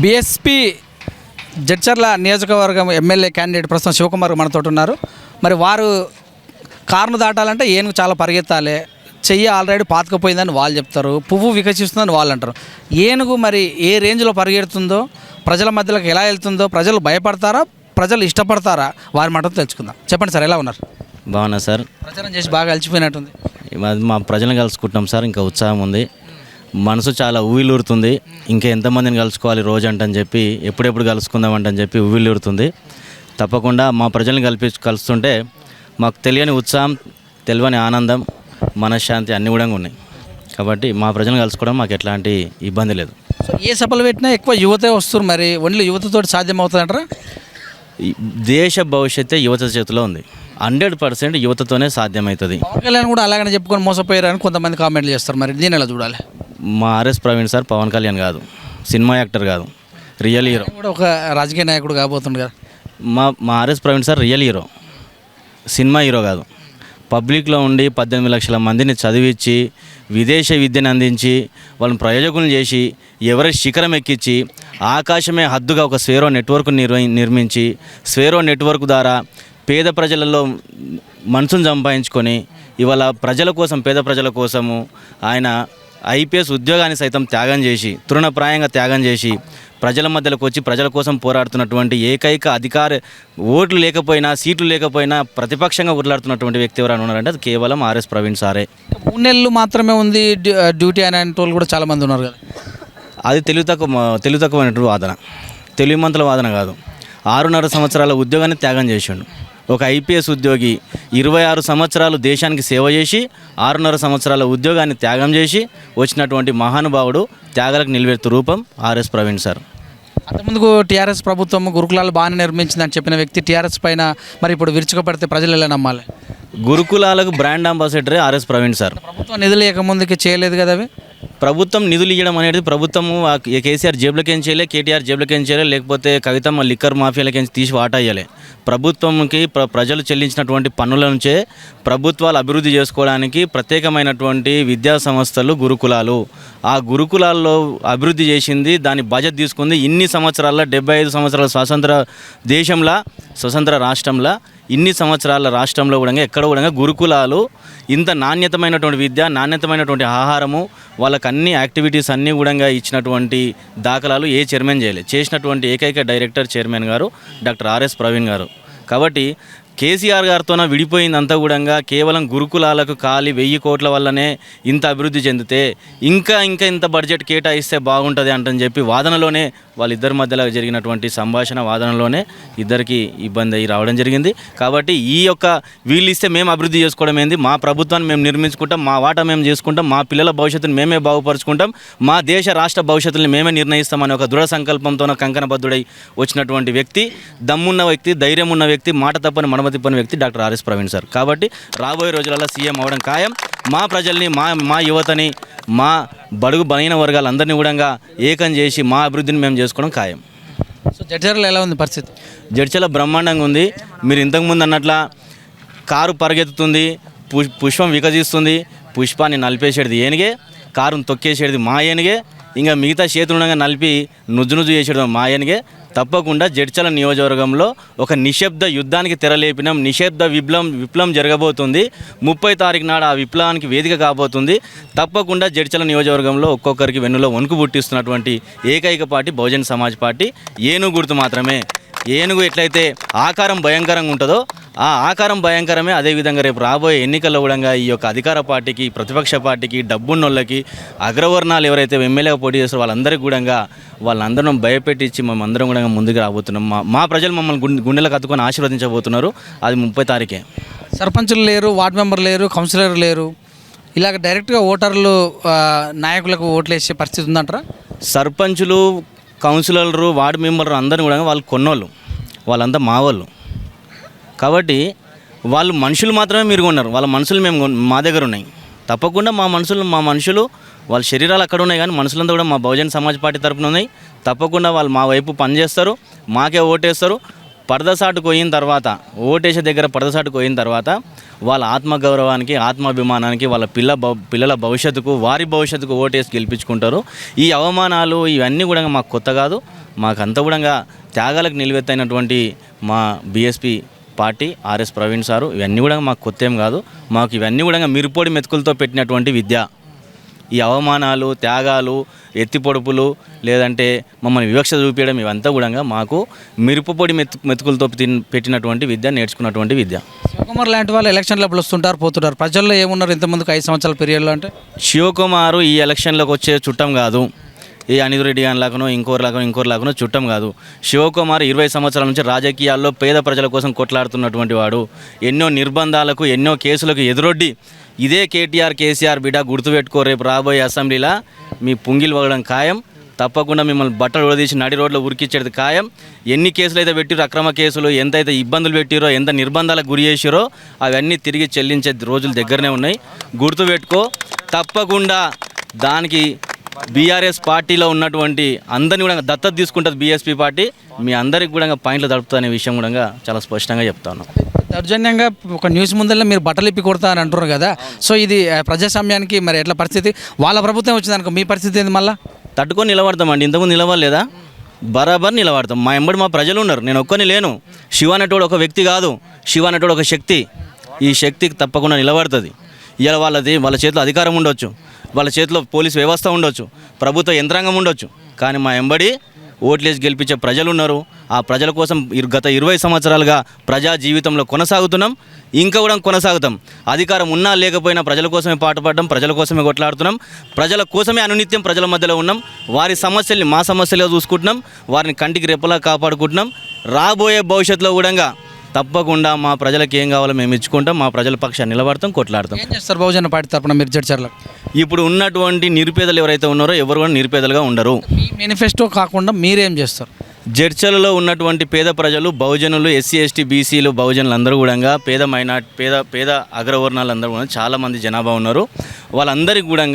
BSP Jadcherla నియోజకవర్గం MLA candidate ప్రస్తుతం శివకుమార్ మనతో ఉన్నారు. మరి వారు కారును దాటాలంటే ఏనుగు చాలా పరిగెత్తాలి, చెయ్యి ఆల్రెడీ పాతుకుపోయిందని వాళ్ళు చెప్తారు, పువ్వు వికసిస్తుందని వాళ్ళు అంటారు. ఏనుగు మరి ఏ రేంజ్లో పరిగెడుతుందో, ప్రజల మధ్యలోకి ఎలా వెళ్తుందో, ప్రజలు భయపడతారా, ప్రజలు ఇష్టపడతారా, వారి మాటతో తెలుసుకుందాం. చెప్పండి సార్, ఎలా ఉన్నారు? బాగున్నా సార్. ప్రచారం చేసి బాగా అలసిపోయినట్టుంది. మా ప్రజలను కలుసుకుంటాం సార్. ఇంకా ఉత్సాహం ఉంది, మనసు చాలా ఊవిలూరుతుంది. ఇంకా ఎంతమందిని కలుసుకోవాలి రోజు అంటని చెప్పి, ఎప్పుడెప్పుడు కలుసుకుందామంటని చెప్పి ఊవిలూరుతుంది. తప్పకుండా మా ప్రజల్ని కలుస్తుంటే మాకు తెలియని ఉత్సాహం, తెలియని ఆనందం, మనశ్శాంతి అన్నీ కూడా ఉన్నాయి. కాబట్టి మా ప్రజలను కలుసుకోవడం మాకు ఎట్లాంటి ఇబ్బంది లేదు. సో ఏ సభలు పెట్టినా ఎక్కువ యువతే వస్తారు. మరి ఓన్లీ యువతతో సాధ్యమవుతుందంటారా? దేశ భవిష్యత్తే యువత చేతిలో ఉంది. 100% యువతతోనే సాధ్యమవుతుంది. పవన్ కళ్యాణ్ కూడా అలాగనే చెప్పుకొని మోసపోయారని కొంతమంది కామెంట్లు చేస్తారు. మరి దీని ఎలా చూడాలి? మా ఆర్ఎస్ ప్రవీణ్ సార్ పవన్ కళ్యాణ్ కాదు, సినిమా యాక్టర్ కాదు, రియల్ హీరో. కూడా ఒక రాజకీయ నాయకుడు కాబోతుంది కదా. మా RS Praveen sir real hero, cinema hero కాదు. పబ్లిక్లో ఉండి 18 లక్షల మందిని చదివించి, విదేశ విద్యను అందించి, వాళ్ళని ప్రయోజకులను చేసి, ఎవరెస్ట్ శిఖరం ఎక్కించి, ఆకాశమే హద్దుగా ఒక స్వేరో నెట్వర్క్ నిర్మించి, స్వేరో నెట్వర్క్ ద్వారా పేద ప్రజలలో మనసును సంపాదించుకొని, ఇవాళ ప్రజల కోసం, పేద ప్రజల కోసము ఆయన ఐపీఎస్ ఉద్యోగాన్ని సైతం త్యాగం చేసి, తృణప్రాయంగా త్యాగం చేసి, ప్రజల మధ్యలోకి వచ్చి ప్రజల కోసం పోరాడుతున్నటువంటి ఏకైక ఓట్లు లేకపోయినా, సీట్లు లేకపోయినా ప్రతిపక్షంగా ఉర్లాడుతున్నటువంటి వ్యక్తి ఎవరైనా ఉన్నారంటే అది కేవలం ఆర్ఎస్ ప్రవీణ్ సారే. 3 నెలలు మాత్రమే ఉంది డ్యూటీ అని వాళ్ళు కూడా చాలామంది ఉన్నారు కదా. అది తెలివి తక్కువైనటువంటి వాదన, తెలివిమంతుల వాదన కాదు. 6.5 సంవత్సరాల ఉద్యోగాన్ని త్యాగం చేసిండు. ఒక ఐపీఎస్ ఉద్యోగి 26 సంవత్సరాలు దేశానికి సేవ చేసి, 6.5 సంవత్సరాల ఉద్యోగాన్ని త్యాగం చేసి వచ్చినటువంటి మహానుభావుడు, త్యాగాలకు నిలబెడుతూ రూపం ఆర్ఎస్ ప్రవీణ్ సార్. అంతకుముందుకు టీఆర్ఎస్ ప్రభుత్వం గురుకులాలు బాగానే నిర్మించిందని చెప్పిన వ్యక్తి టీఆర్ఎస్ పైన మరి ఇప్పుడు విరుచుకుపడితే ప్రజలు ఎలా నమ్మాలి? గురుకులాలకు బ్రాండ్ అంబాసిడరే ఆర్ఎస్ ప్రవీణ్ సార్. ప్రభుత్వం నిధులు ఇవ్వకముందుకి చేయలేదు కదా అవి. ప్రభుత్వం నిధులు ఇవ్వడం అనేది ప్రభుత్వము కేసీఆర్ జేబులకేం చేయలే, కేటీఆర్ జేబులకేం చేయలే, లేకపోతే కవితమ్మ లిక్కర్ మాఫియాలకేం తీసి వాటా ఇవ్వలే. ప్రభుత్వంకి ప్రజలు చెల్లించినటువంటి పన్నుల నుంచే ప్రభుత్వాలు అభివృద్ధి చేసుకోవడానికి ప్రత్యేకమైనటువంటి విద్యా సంస్థలు గురుకులాలు. ఆ గురుకులాల్లో అభివృద్ధి చేసింది, దాని బడ్జెట్ తీసుకుంది. ఇన్ని సంవత్సరాల్లో 75 సంవత్సరాల స్వతంత్ర రాష్ట్రంలో ఇన్ని సంవత్సరాల రాష్ట్రంలో కూడా ఎక్కడ కూడా గురుకులాలు ఇంత నాణ్యతమైనటువంటి విద్య, నాణ్యతమైనటువంటి ఆహారము, వాళ్ళకి అన్ని యాక్టివిటీస్ అన్నీ కూడా ఇచ్చినటువంటి దాఖలాలు ఏ చైర్మన్ చేయలేదు. చేసినటువంటి ఏకైక డైరెక్టర్ చైర్మన్ గారు డాక్టర్ ఆర్ఎస్ ప్రవీణ్ గారు. కాబట్టి కేసీఆర్ గారితోన విడిపోయిందంతా కూడా కేవలం గురుకులాలకు ఖాళీ 1000 కోట్ల వల్లనే ఇంత అభివృద్ధి చెందితే ఇంకా ఇంత బడ్జెట్ కేటాయిస్తే బాగుంటుంది అంటని చెప్పి వాదనలోనే వాళ్ళిద్దరి మధ్యలో జరిగినటువంటి సంభాషణ వాదనలోనే ఇద్దరికి ఇబ్బంది అయ్యి రావడం జరిగింది. కాబట్టి వీళ్ళు ఇస్తే మేము అభివృద్ధి చేసుకోవడం ఏంది, మా ప్రభుత్వాన్ని మేము నిర్మించుకుంటాం, మా వాటా మేము చేసుకుంటాం, మా పిల్లల భవిష్యత్తుని మేమే బాగుపరుచుకుంటాం, మా దేశ రాష్ట్ర భవిష్యత్తుని మేమే నిర్ణయిస్తామని ఒక దృఢ సంకల్పంతో కంకణబద్ధుడై వచ్చినటువంటి వ్యక్తి, దమ్మున్న వ్యక్తి, ధైర్యం ఉన్న వ్యక్తి, మాట తప్పని మనమతిప్పని వ్యక్తి డాక్టర్ ఆర్ఎస్ ప్రవీణ్ సార్. కాబట్టి రాబోయే రోజులలో సీఎం అవడం ఖాయం. మా ప్రజల్ని, మా యువతని, మా బడుగు బలహీన వర్గాలందరినీ కూడా ఏకం చేసి మా అభివృద్ధిని మేము చేసుకోవడం ఖాయం. సో జడ్చర్లలో ఎలా ఉంది పరిస్థితి? జడ్చర్ల బ్రహ్మాండంగా ఉంది. మీరు ఇంతకుముందు అన్నట్ల కారు పరిగెత్తుతుంది, పుష్పం వికసిస్తుంది, పుష్పాన్ని నలిపేసేది ఏనుగే, కారును తొక్కేసేది మా ఏనుగే, ఇంకా మిగతా చేతులుండగా నలిపి నుజ్జు చేసేది మా ఏనుగే. తప్పకుండా జడ్చర్ల నియోజకవర్గంలో ఒక నిశ్శబ్ద యుద్ధానికి తెరలేపినాం. నిశ్శబ్ద విప్లవం జరగబోతుంది. 30 తారీఖు నాడు ఆ విప్లవానికి వేదిక కాబోతుంది. తప్పకుండా జడ్చర్ల నియోజకవర్గంలో ఒక్కొక్కరికి వెన్నులో వణుకు పుట్టిస్తున్నటువంటి ఏకైక పార్టీ బహుజన్ సమాజ్ పార్టీ. ఏనుగు గుర్తు మాత్రమే. ఏనుగు ఎట్లయితే ఆకారం భయంకరంగా ఉంటుందో ఆ ఆకారం భయంకరమే. అదేవిధంగా రేపు రాబోయే ఎన్నికల్లో కూడా ఈ యొక్క అధికార పార్టీకి, ప్రతిపక్ష పార్టీకి, డబ్బున్నోళ్ళకి, అగ్రవర్ణాలు ఎవరైతే ఎమ్మెల్యేగా పోటీ చేస్తారో వాళ్ళందరికీ కూడా వాళ్ళందరం భయపెట్టించి మేమందరం కూడా ముందుకు రాబోతున్నాం. మా ప్రజలు మమ్మల్ని గుండెలకు అత్తుకొని ఆశీర్వదించబోతున్నారు. అది 30 తారీఖే. సర్పంచులు లేరు, వార్డు మెంబర్ లేరు, కౌన్సిలర్ లేరు, ఇలాగ డైరెక్ట్గా ఓటర్లు నాయకులకు ఓట్లు వేసే పరిస్థితి ఉందంటారా? సర్పంచులు, కౌన్సిలర్లు, వార్డు మెంబర్లు అందరినీ కూడా వాళ్ళు కొన్నోళ్ళు, వాళ్ళంతా మా వాళ్ళు. కాబట్టి వాళ్ళు మనుషులు మాత్రమే మీరు కొన్నారు, వాళ్ళ మనుషులు మా దగ్గర ఉన్నాయి. తప్పకుండా మా మనుషులు వాళ్ళ శరీరాలు అక్కడ ఉన్నాయి, కానీ మనుషులంతా కూడా మా బహుజన్ సమాజ్ పార్టీ తరపున ఉన్నాయి. తప్పకుండా వాళ్ళు మా వైపు పనిచేస్తారు, మాకే ఓటేస్తారు. పరదసాటుకు పోయిన తర్వాత ఓటేసే దగ్గర పరదసాటుకు పోయిన తర్వాత వాళ్ళ ఆత్మగౌరవానికి ఆత్మాభిమానానికి వాళ్ళ పిల్లల భవిష్యత్తుకు వారి భవిష్యత్తుకు ఓటేసి గెలిపించుకుంటారు. ఈ అవమానాలు ఇవన్నీ కూడా మాకు కొత్త కాదు. మాకంతా కూడా త్యాగాలకు నిలువెత్తైనటువంటి మా BSP party RS Praveen sir ఇవన్నీ కూడా మాకు కొత్త ఏం కాదు. మాకు ఇవన్నీ కూడా మిరుపోడి మెతుకులతో పెట్టినటువంటి విద్య. ఈ అవమానాలు, త్యాగాలు, ఎత్తిపొడుపులు, లేదంటే మమ్మల్ని వివక్ష చూపించడం ఇవంతా కూడా మాకు మిరపపొడి మెతుకులతో పెట్టినటువంటి విద్య, నేర్చుకున్నటువంటి విద్య. శివకుమార్ లాంటి వాళ్ళు ఎలక్షన్లప్పుడు వస్తుంటారు, పోతుంటారు. ప్రజల్లో ఏమున్నారు ఇంతమందికి 5 సంవత్సరాల పీరియడ్లో అంటే? శివకుమారు ఈ ఎలక్షన్లోకి వచ్చే చుట్టం కాదు. ఈ అనిల్ రెడ్డి గానిలాగానో ఇంకోరిలాగానో చుట్టం కాదు. శివకుమార్ 20 సంవత్సరాల నుంచి రాజకీయాల్లో పేద ప్రజల కోసం కొట్లాడుతున్నటువంటి వాడు. ఎన్నో నిర్బంధాలకు, ఎన్నో కేసులకు ఎదురొడ్డి ఇదే కేటీఆర్ కేసీఆర్ బిడ్డ గుర్తుపెట్టుకో, రేపు రాబోయే అసెంబ్లీలో మీ పుంగిలు వగడం ఖాయం. తప్పకుండా మిమ్మల్ని బట్టలు ఉడదీసి నడి రోడ్లో ఉరికిచ్చేది ఖాయం. ఎన్ని కేసులు అయితే పెట్టిరో, అక్రమ కేసులు ఎంతైతే ఇబ్బందులు పెట్టిరో, ఎంత నిర్బంధాలకు గురి చేసిరో అవన్నీ తిరిగి చెల్లించే రోజులు దగ్గరనే ఉన్నాయి. గుర్తుపెట్టుకో. తప్పకుండా దానికి బీఆర్ఎస్ పార్టీలో ఉన్నటువంటి అందరినీ కూడా దత్తత తీసుకుంటుంది బీఎస్పీ పార్టీ. మీ అందరికి కూడా పాయింట్లు తడుపుతా అనే విషయం కూడా చాలా స్పష్టంగా చెప్తాను. దౌర్జన్యంగా ఒక న్యూస్ ముందర మీరు బట్టలు ఇప్పి కొడతా అని అంటున్నారు కదా, సో ఇది ప్రజాస్వామ్యానికి మరి ఎట్లా పరిస్థితి? వాళ్ళ ప్రభుత్వం వచ్చిందనుకో మీ పరిస్థితి ఏంది? మళ్ళీ తట్టుకొని నిలబడతామండి. ఇంతకుముందు నిలబడలేదా? బరాబర్ నిలబడతాం. మా ఎంబడి మా ప్రజలు ఉన్నారు. నేను ఒక్కని లేను. శివ అనేటోడు ఒక వ్యక్తి కాదు, శివ అనేటోడు ఒక శక్తి. ఈ శక్తికి తప్పకుండా నిలబడుతుంది. ఇవాళ వాళ్ళ చేతిలో అధికారం ఉండొచ్చు, వాళ్ళ చేతిలో పోలీస్ వ్యవస్థ ఉండొచ్చు, ప్రభుత్వ యంత్రాంగం ఉండొచ్చు, కానీ మా ఎంబడి ఓట్లేసి గెలిపించే ప్రజలు ఉన్నారు. ఆ ప్రజల కోసం గత 20 సంవత్సరాలుగా ప్రజా జీవితంలో కొనసాగుతున్నాం, ఇంకా కూడా కొనసాగుతాం. అధికారం ఉన్నా లేకపోయినా ప్రజల కోసమే పాటుపడడం, ప్రజల కోసమే కొట్లాడుతున్నాం, ప్రజల కోసమే అనునిత్యం ప్రజల మధ్యలో ఉన్నాం. వారి సమస్యల్ని మా సమస్యలుగా చూసుకుంటున్నాం, వారిని కంటికి రెప్పలా కాపాడుకుంటున్నాం. రాబోయే భవిష్యత్తులో కూడా తప్పకుండా మా ప్రజలకు ఏం కావాలో మేము ఇచ్చుకుంటాం, మా ప్రజల పక్షాన్ని నిలబడతాం, కొట్లాడతాం. ఏం చేస్తారు బహుజన పార్టీ తరపున మీరు జడ్చర్ల? ఇప్పుడు ఉన్నటువంటి నిరుపేదలు ఎవరైతే ఉన్నారో ఎవరు కూడా నిరుపేదలుగా ఉండరు. మీ మేనిఫెస్టో కాకుండా మీరేం చేస్తారు? జడ్చర్లలో ఉన్నటువంటి పేద ప్రజలు, బహుజనులు, ఎస్సీ ఎస్టీ బీసీలు, బహుజనులు అందరూ కూడా పేద అగ్రవర్ణాలు అందరూ కూడా చాలామంది జనాభా ఉన్నారు. వాళ్ళందరికీ కూడా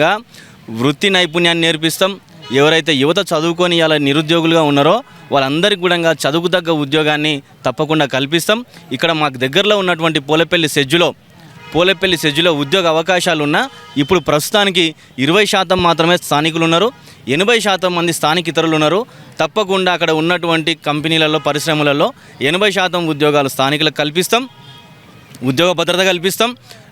వృత్తి నైపుణ్యాన్ని నేర్పిస్తాం. ఎవరైతే యువత చదువుకొని ఇలా నిరుద్యోగులుగా ఉన్నారో వాళ్ళందరికీ కూడా చదువుకు తగ్గ ఉద్యోగాన్ని తప్పకుండా కల్పిస్తాం. ఇక్కడ మాకు దగ్గరలో ఉన్నటువంటి పోలేపల్లి సెజ్జులో ఉద్యోగ అవకాశాలు ఉన్నా ఇప్పుడు ప్రస్తుతానికి 20% మాత్రమే స్థానికులు ఉన్నారు, 80% మంది స్థానికేతరులు ఉన్నారు. తప్పకుండా అక్కడ ఉన్నటువంటి కంపెనీలలో, పరిశ్రమలలో 80% ఉద్యోగాలు స్థానికులకు కల్పిస్తాం, ఉద్యోగ భద్రత కల్పిస్తాం.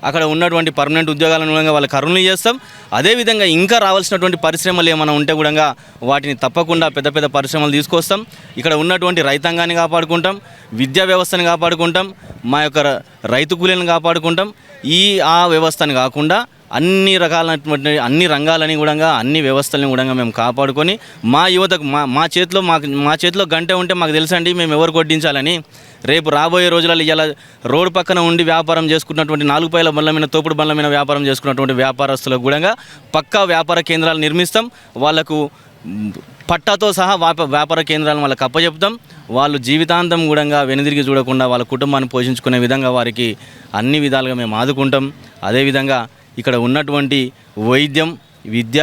అక్కడ ఉన్నటువంటి పర్మనెంట్ ఉద్యోగాలను కూడా వాళ్ళకి కరుణలు చేస్తాం. అదేవిధంగా ఇంకా రావాల్సినటువంటి పరిశ్రమలు ఏమైనా ఉంటే కూడా వాటిని తప్పకుండా పెద్ద పెద్ద పరిశ్రమలు తీసుకొస్తాం. ఇక్కడ ఉన్నటువంటి రైతాంగాన్ని కాపాడుకుంటాం, విద్యా వ్యవస్థను కాపాడుకుంటాం, మా యొక్క రైతు కూలీలను కాపాడుకుంటాం. ఆ వ్యవస్థను కాకుండా అన్ని రకాలైనటువంటి అన్ని రంగాలని కూడా అన్ని వ్యవస్థలను కూడా మేము కాపాడుకొని మా యువతకు మా చేతిలో గంట ఉంటే మాకు తెలుసండి మేము ఎవరు కొట్టించాలని. రేపు రాబోయే రోజులలో ఇలా రోడ్డు పక్కన ఉండి వ్యాపారం చేసుకున్నటువంటి 4 పైల బండ్ల మీద, తోపుడు బండ్ల మీద వ్యాపారం చేసుకున్నటువంటి వ్యాపారస్తులకు కూడా పక్కా వ్యాపార కేంద్రాలు నిర్మిస్తాం. వాళ్లకు పట్టాతో సహా వ్యాపార కేంద్రాలను వాళ్ళకి అప్పచెప్తాం. వాళ్ళు జీవితాంతం కూడా వెనుదిరిగి చూడకుండా వాళ్ళ కుటుంబాన్ని పోషించుకునే విధంగా వారికి అన్ని విధాలుగా మేము ఆదుకుంటాం. అదేవిధంగా ఇక్కడ ఉన్నటువంటి వైద్యం, విద్య,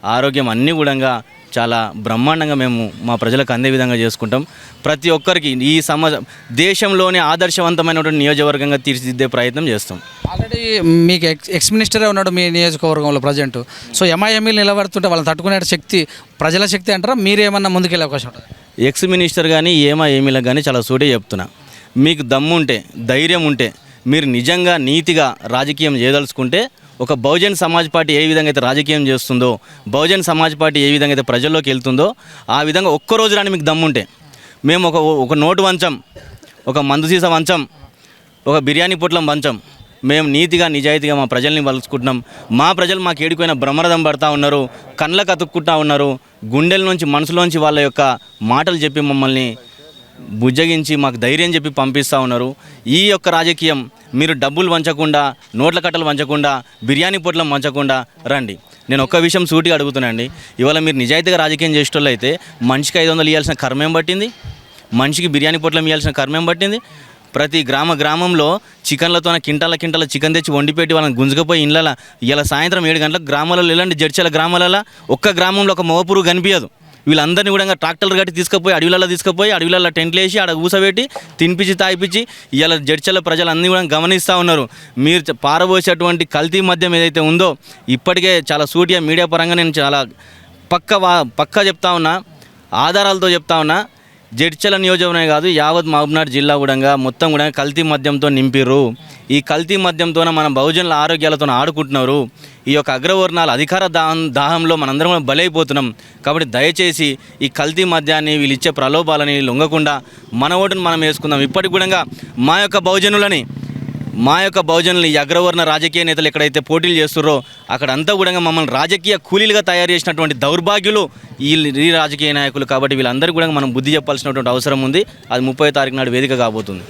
ఆరోగ్యం అన్నీ కూడా చాలా బ్రహ్మాండంగా మేము మా ప్రజలకు అందే విధంగా చేసుకుంటాం. ప్రతి ఒక్కరికి ఈ దేశంలోనే ఆదర్శవంతమైనటువంటి నియోజకవర్గంగా తీర్చిదిద్దే ప్రయత్నం చేస్తాం. ఆల్రెడీ మీకు ఎక్స్ మినిస్టరే ఉన్నాడు మీ నియోజకవర్గంలో ప్రజెంట్. సో ఎంఐఎంఈలు నిలబడుతుంటే వాళ్ళని తట్టుకునే శక్తి ప్రజల శక్తి అంటారా? మీరేమన్నా ముందుకెళ్ళే అవకాశం ఉంటుంది? ఎక్స్ మినిస్టర్ కానీ ఏమీలకు కానీ చాలా సూటే చెప్తున్నా, మీకు దమ్ముంటే, ధైర్యం ఉంటే, మీరు నిజంగా నీతిగా రాజకీయం చేయదలుచుకుంటే ఒక బహుజన్ సమాజ్ పార్టీ ఏ విధంగా అయితే రాజకీయం చేస్తుందో, బహుజన్ సమాజ్ పార్టీ ఏ విధంగా అయితే ప్రజల్లోకి వెళ్తుందో ఆ విధంగా ఒక్కరోజు రాని మీకు దమ్ముంటే మేము ఒక నోటు వంచం, ఒక మందు సీసా వంచం, ఒక బిర్యానీ పొట్లం వంచం. మేము నీతిగా నిజాయితీగా మా ప్రజల్ని వలుచుకుంటున్నాం. మా ప్రజలు మాకు ఏడుకోయిన బ్రహ్మరథం పడతా ఉన్నారు, కళ్ళకు అతుక్కుంటా ఉన్నారు, గుండెల నుంచి మనసులోంచి వాళ్ళ యొక్క మాటలు చెప్పి మమ్మల్ని బుజ్జగించి మాకు ధైర్యం చెప్పి పంపిస్తూ ఉన్నారు. ఈ యొక్క రాజకీయం మీరు డబ్బులు వంచకుండా, నోట్ల కట్టలు వంచకుండా, బిర్యానీ పొట్లం వంచకుండా రండి. నేను ఒక్క విషయం సూటిగా అడుగుతున్నానండి. ఇవాళ మీరు నిజాయితీగా రాజకీయం చేసేటోళ్ళు అయితే మనిషికి 500 ఇవ్వాల్సిన కర్మేం పట్టింది? మనిషికి బిర్యానీ పొట్లం ఇవ్వాల్సిన కర్మేం పట్టింది? ప్రతి గ్రామంలో చికెన్లతో కింటాల చికెన్ తెచ్చి వండిపెట్టి వాళ్ళని గుంజుకపోయి ఇండ్ల ఇలా సాయంత్రం 7 గంటలకు గ్రామాలలో వెళ్ళండి. జడ్చల గ్రామాలలో ఒక్క గ్రామంలో ఒక మగపురుగు కనిపించదు. వీళ్ళందరినీ కూడా ట్రాక్టర్లు కట్టి తీసుకుపోయి అడవిలలో టెంట్లు వేసి ఆడ ఊసబెట్టి తినిపించి తాగిపించి ఇలా జడ్చర్ల ప్రజలన్నీ కూడా గమనిస్తూ ఉన్నారు. మీరు పారబోసేటువంటి కల్తీ మద్యం ఏదైతే ఉందో ఇప్పటికే చాలా సూటిగా మీడియా పరంగా నేను చాలా పక్కా చెప్తా ఉన్నా, ఆధారాలతో చెప్తా ఉన్నా. జడ్చర్ల నియోజకవర్గమే కాదు యావత్ మహబూబ్నగర్ జిల్లా కూడా మొత్తం కూడా కల్తీ మద్యంతో నింపిర్రు. ఈ కల్తీ మద్యంతోనే మన బహుజనుల ఆరోగ్యాలతో ఆడుకుంటున్నారు. ఈ యొక్క అగ్రవర్ణాల అధికార దాహంలో మనందరం కూడా బలైపోతున్నాం. కాబట్టి దయచేసి ఈ కల్తీ మద్యాన్ని వీళ్ళు ఇచ్చే ప్రలోభాలని లొంగకుండా మన ఓటును మనం వేసుకుందాం. ఇప్పటికి కూడా మా యొక్క బహుజనులు ఈ అగ్రవర్ణ రాజకీయ నేతలు ఎక్కడైతే పోటీలు చేస్తున్నారో అక్కడంతా కూడా మమ్మల్ని రాజకీయ కూలీలుగా తయారు చేసినటువంటి దౌర్భాగ్యులు ఈ రాజకీయ నాయకులు. కాబట్టి వీళ్ళందరికీ కూడా మనం బుద్ధి చెప్పాల్సినటువంటి అవసరం ఉంది. అది 30వ తారీఖు నాడు వేదిక కాబోతుంది.